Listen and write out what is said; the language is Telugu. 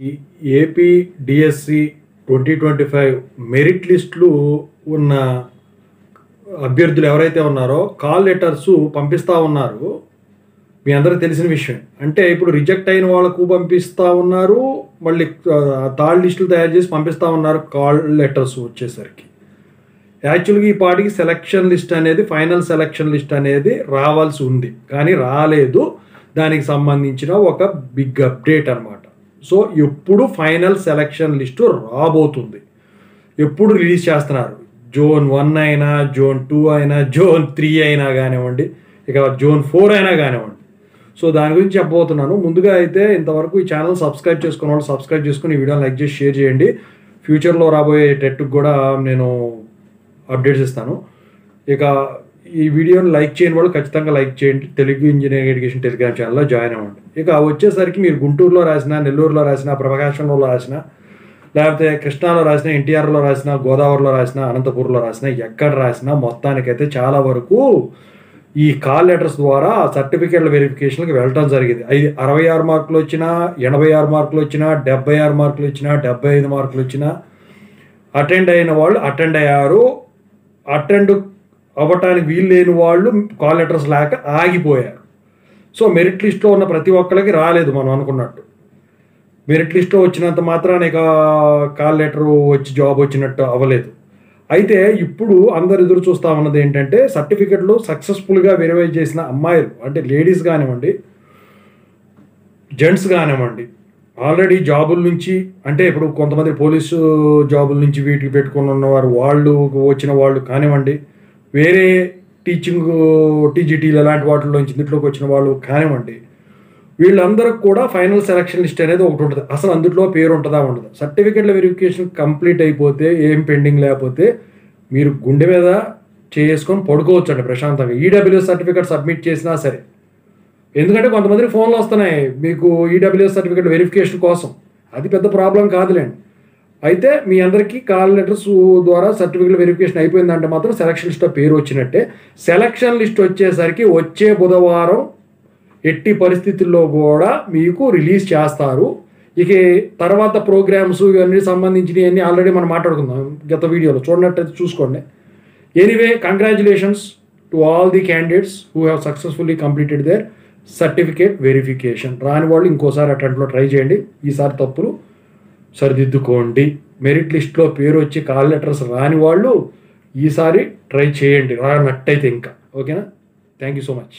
ఈ ఏపీ డిఎస్సి 2025 మెరిట్ లిస్టులు ఉన్న అభ్యర్థులు ఎవరైతే ఉన్నారో కాల్ లెటర్స్ పంపిస్తూ ఉన్నారు. మీ అందరికీ తెలిసిన విషయం. అంటే ఇప్పుడు రిజెక్ట్ అయిన వాళ్ళకు పంపిస్తూ ఉన్నారు, మళ్ళీ థర్డ్ లిస్టులు తయారు చేసి పంపిస్తూ ఉన్నారు కాల్ లెటర్స్ వచ్చేసరికి. యాక్చువల్గా ఈ పాటికి సెలక్షన్ లిస్ట్ అనేది, ఫైనల్ సెలక్షన్ లిస్ట్ అనేది రావాల్సి ఉంది, కానీ రాలేదు. దానికి సంబంధించిన ఒక బిగ్ అప్డేట్ అనమాట. సో ఎప్పుడు ఫైనల్ సెలక్షన్ లిస్టు రాబోతుంది, ఎప్పుడు రిలీజ్ చేస్తున్నారు, జోన్ 1 అయినా, జోన్ 2 అయినా, జోన్ 3 అయినా కానివ్వండి, ఇక జోన్ 4 అయినా కానివ్వండి. సో దాని గురించి చెప్పబోతున్నాను. ముందుగా అయితే ఇంతవరకు ఈ ఛానల్ సబ్స్క్రైబ్ చేసుకున్న వాళ్ళు సబ్స్క్రైబ్ చేసుకుని ఈ వీడియోని లైక్ చేసి షేర్ చేయండి. ఫ్యూచర్లో రాబోయే టెట్కి కూడా నేను అప్డేట్స్ ఇస్తాను. ఇక ఈ వీడియోని లైక్ చేయని వాళ్ళు ఖచ్చితంగా లైక్ చేయండి. తెలుగు ఇంజనీరింగ్ ఎడ్యుకేషన్ టెలిగ్రామ్ ఛానల్లో జాయిన్ అవ్వండి. ఇక వచ్చేసరికి మీరు గుంటూరులో రాసినా, నెల్లూరులో రాసినా, ప్రకాశంలో రాసినా, లేకపోతే కృష్ణాలో రాసినా, ఎన్టీఆర్లో రాసినా, గోదావరిలో రాసినా, అనంతపూర్లో రాసినా, ఎక్కడ రాసినా మొత్తానికైతే చాలా వరకు ఈ కాల్ లెటర్స్ ద్వారా సర్టిఫికేట్ల వెరిఫికేషన్కి వెళ్ళటం జరిగింది. 66 మార్కులు వచ్చినా, 86 మార్కులు వచ్చినా, 76 మార్కులు వచ్చినా, 75 మార్కులు వచ్చినా అటెండ్ అయిన వాళ్ళు అటెండ్ అయ్యారు. అటెండ్ అవ్వటానికి వీలు లేని వాళ్ళు కాల్ లెటర్స్ లేక ఆగిపోయారు. సో మెరిట్ లిస్ట్లో ఉన్న ప్రతి ఒక్కరికి రాలేదు. మనం అనుకున్నట్టు మెరిట్ లిస్ట్లో వచ్చినంత మాత్రాన ఇక కాల్ లెటర్ వచ్చి జాబ్ వచ్చినట్టు అవ్వలేదు. అయితే ఇప్పుడు అందరు ఎదురు చూస్తూ ఉన్నది ఏంటంటే, సర్టిఫికెట్లు సక్సెస్ఫుల్గా వెరిఫై చేసిన అమ్మాయిలు, అంటే లేడీస్ కానివ్వండి, జెంట్స్ కానివ్వండి, ఆల్రెడీ జాబుల నుంచి, అంటే ఇప్పుడు కొంతమంది పోలీసు జాబుల నుంచి వీటికి పెట్టుకుని ఉన్నవారు, వాళ్ళు వచ్చిన వాళ్ళు కానివ్వండి, వేరే టీజీటీలు అలాంటి వాటిలోంచి ఇందులోకి వచ్చిన వాళ్ళు కానివ్వండి, వీళ్ళందరికి కూడా ఫైనల్ సెలక్షన్ లిస్ట్ అనేది ఒకటి ఉంటుంది. అసలు అందులో పేరు ఉంటుందా ఉండదు. సర్టిఫికెట్ల వెరిఫికేషన్ కంప్లీట్ అయిపోతే, ఏం పెండింగ్ లేకపోతే మీరు గుండె మీద చేసుకొని పడుకోవచ్చు అండి ప్రశాంతంగా. ఈడబ్ల్యూఎస్ సర్టిఫికేట్ సబ్మిట్ చేసినా సరే, ఎందుకంటే కొంతమందికి ఫోన్లు వస్తున్నాయి మీకు ఈడబ్ల్యూఎస్ సర్టిఫికేట్ వెరిఫికేషన్ కోసం. అది పెద్ద ప్రాబ్లం కాదులేండి. అయితే మీ అందరికీ కాల్ లెటర్స్ ద్వారా సర్టిఫికేట్ వెరిఫికేషన్ అయిపోయిందంటే మాత్రం సెలక్షన్ లిస్ట్లో పేరు వచ్చినట్టే. సెలక్షన్ లిస్ట్ వచ్చేసరికి వచ్చే బుధవారం ఎట్టి పరిస్థితుల్లో కూడా మీకు రిలీజ్ చేస్తారు. ఇక తర్వాత ప్రోగ్రామ్స్ ఇవన్నీ సంబంధించినవన్నీ ఆల్రెడీ మనం మాట్లాడుకుందాం గత వీడియోలో, చూడనట్టయితే చూసుకోండి. Anyway, congratulations to all the candidates who have successfully completed there certificate verification. రాని వాళ్ళు ఇంకోసారి అటెంప్ట్లో ట్రై చేయండి. ఈసారి తప్పులు సరిదిద్దుకోండి. మెరిట్ లిస్ట్లో పేరు వచ్చి కాల్ లెటర్స్ రాని వాళ్ళు ఈసారి ట్రై చేయండి, రానట్టయితే ఇంకా. ఓకేనా? Thank you so much.